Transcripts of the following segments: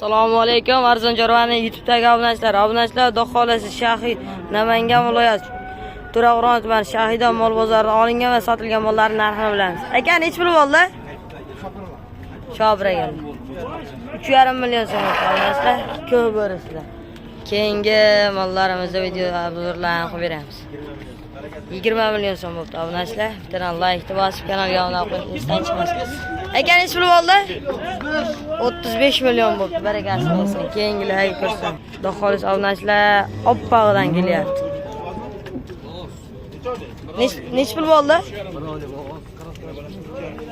Assalomu alaykum Arzon Jorvani YouTube'dagi obunachilar. Obunachilar, Xudo xolasi Shahid Namangan viloyati To'raqo'rg'on tumani Shahidon mol bozoridan olingan va sotilgan mollarning narxini bilamiz. Aka, necha pul bo'ldi? Shobira keldi. 3,5 million so'm obunachilar. Ko'p ko'rasizlar. Keyingi mollarimizni video obzorlarini qilib beramiz. 20 million so'm bo'ldi obunachilar. Bittadan like bosib kanalga obuna bo'lib esdan chiqmasin. Aka, necha pul bo'ldi? 35 million bo'ldi. Barakasi bo'lsin. Keyingilarga ko'rsin. Xudo xolis obunachilar oppog'idan kelyapti. Necha pul bo'ldi?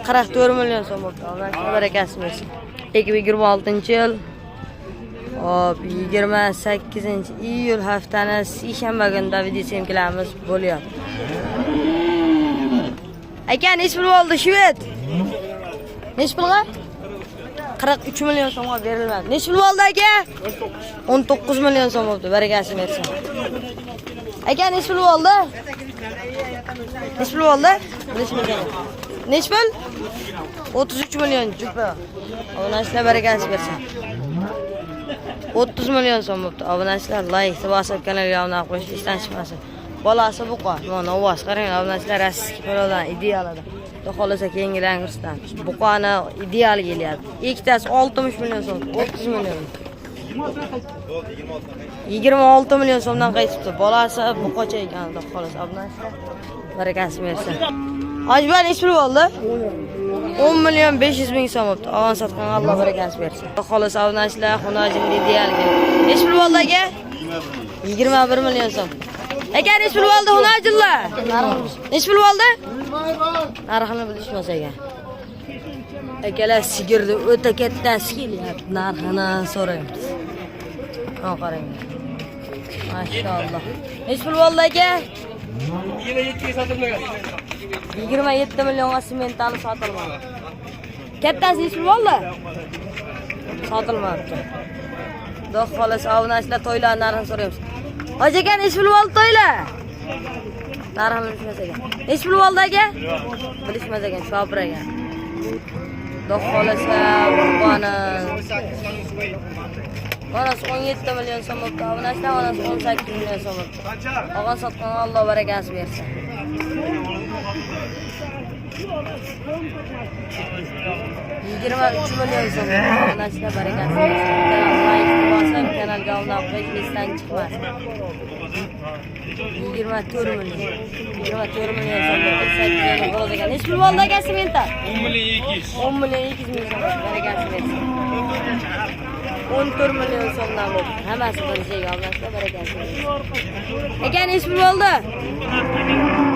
44 million so'm bo'ldi. Obunachilar barakasi bo'lsin. 2026-yil hop 28-iyul haftani seshanba kunida video semkilarimiz bo'lyapti. Aka, necha pul bo'ldi Shved? Necha pulga? 43 million so'mga berilmadi. Necha pul bo'ldi aka? 19 million so'm bo'ldi. Barakasi bersin. Aka, necha pul bo'ldi? Necha pul bo'ldi? Necha pul? 33 million jupa. Obunachilar barakasi bersin. 30 million so'm bo'ldi. Obunachilar like bosib kanalga obuna qilishni esdan chiqmasin. Bolasi buqa. Mana ovoz qarang, obunachilar rossiyskiy polodan idealida. Xudo xolasa keyingilarni ko'rsatamiz. Buqani ideal kelyapti. Ikkitasi 60 million so'm, 30 million. 26 million so'mdan qaytibdi. Bolasi buqacha ekan, xudo xolasa obunachilar. Barakasi bersin. Ajban necha pul bo'ldi? 10 million 500 ming so'm bo'ldi. Avon sotgan Alloh barakasi bersin. Xudo xolasa obunachilar xunojim ideal keldi. Necha pul bo'ldi aka? 21 million so'm. Aka, necha pul bo'ldi xunojillar? Necha pul bo'ldi? Narxini bilishmas ekan. Akalar sigirni o'ta kattasi kelyapti. Narxini so'raymiz. Mana qarang. Mashalloh. Necha pul bo'ldi aka? 27 millionga sementani sotilmadi. Kattasi necha pul bo'ldi? Sotilmadi. Xudo xolasa obunachilar to'ylar narxini so'raymiz. Hoji aka, necha pul bo'ldi to'ylar? Narxini bilishmas ekan. Necha pul bo'ldi aka? Bilishmas ekan, shopir ekan. Xudo xolasa buqani. Onasi 17 million so'm bo'ldi. Obunachilar onasi 18 million so'm bo'ldi. Og'on sotgan Alloh barakasi bersin. 23 million so'm. Obunachilar barakasi bersin. Kanalga obuna qilish esdan chiqmasin. 24 million. 24 million so'm bo'ldi. Necha pul bo'ldi aka sementa? 10 million 200. 10 million 200 ming so'm. Barakasi bersin. 14 million so'mdan bo'ldi. Hammasi bir joyga obunachilar barakasi bersin. Aka, necha pul bo'ldi?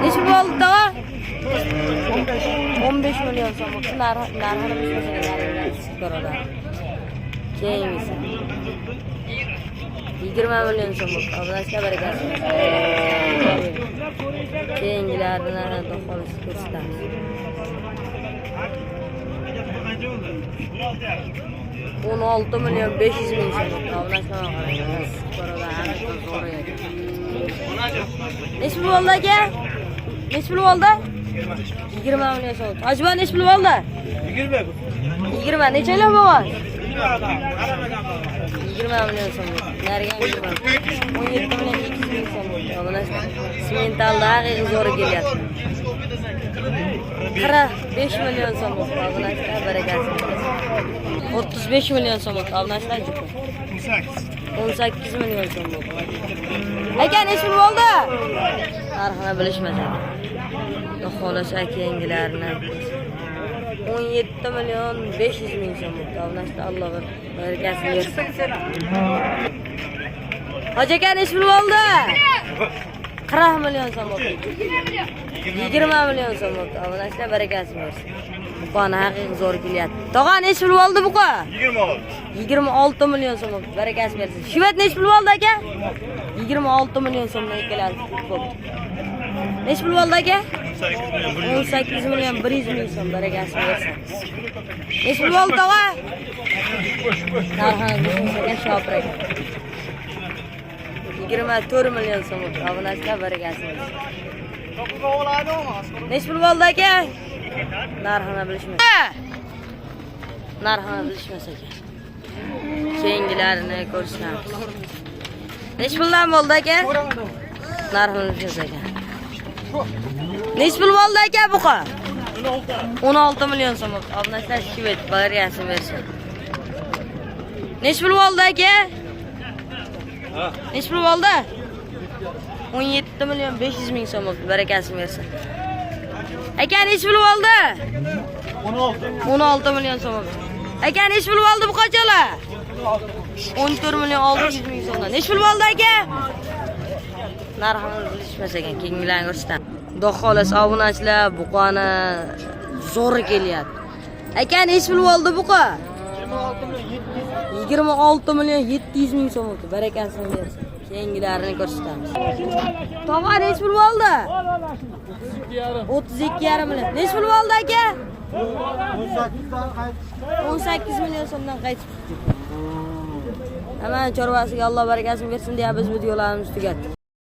Necha pul bo'ldi tog'a? 15 million so'm bo'ldi. Narxini bilishmasak ko'radi. Keyingisi 20 million so'm bo'ldi. Obunachilar barakasi bersin. Keyingilarini xolis ko'rsatamiz. 16 million 500 ming so'm bo'ldi. Obunachilar qarang. Necha pul bo'ldi aka? Necha pul bo'ldi? 20 million so'm. Ajban necha pul bo'ldi? 20. Necha yil bo'lgan? 20 million so'm. Nariga 20. 17 million 200 ming so'm bo'ldi. Obunachilar sementalda haqiqiy zo'r kelyapti. 45 million so'm bo'ldi. Obunachilar barakasi bersin. 35 million so'm bo'ldi. Obunachilar jupa. 18 million so'm bo'ldi. Aka, necha pul bo'ldi? Narxini bilishmadi. Xudo xolasa keyingilarini 17 million 500 ming so'm bo'ldi. Obunachilar Alloh barakasi bersin. Hoji aka, necha pul bo'ldi? 40 million so'm bo'ldi. 20 million so'm bo'ldi. Obunachilar barakasi bersin. Buqani haqiqiy zo'r kelyapti. Tog'a necha pul bo'ldi buqa? 26 million so'm bo'ldi. Barakasi bersin. Shved necha pul bo'ldi aka? 26 million so'mdan ikkalasi bo'ldi. Necha pul bo'ldi aka? 18 million 100 ming so'm. Barakasi bersin. Necha pul bo'ldi tog'a? Narxini bilishmasak shopir aka. 24 million so'm bo'ldi. Obunachilar barakasi bersin. Necha pul bo'ldi aka? Narxini bilishmas. Narxini bilishmas ekan. Keyingilarini ko'rsatamiz. Necha puldan bo'ldi aka? Narxini bilasiz aka. Necha pul bo'ldi aka buqa? 16 million so'm. Obunachilar shivit bayriyasini bersin. Necha pul bo'ldi aka? Necha pul bo'ldi? 17 million 500 ming so'm. Barakasini bersin. Aka necha pul bo'ldi? 16 million so'm. Aka necha pul bo'ldi bu qachalar? 14 million 600 ming so'mdan. Necha pul bo'ldi aka? Narxini bilishmas ekan, keyingilarni ko'rsatamiz. Xudo xolasa obunachilar buqani zo'r kelyapti. Aka necha pul bo'ldi buqa? 26 million 700 ming so'm. Barakasini bersin. Keyingilarini ko'rsatamiz. Tovar necha pul bo'ldi? 32,5 million. Necha pul bo'ldi aka? 18 million so'mdan qaytib chiqdi. Hemen çorbasıga Alloh barakasini bersin deya biz videolarimizni tugatdik.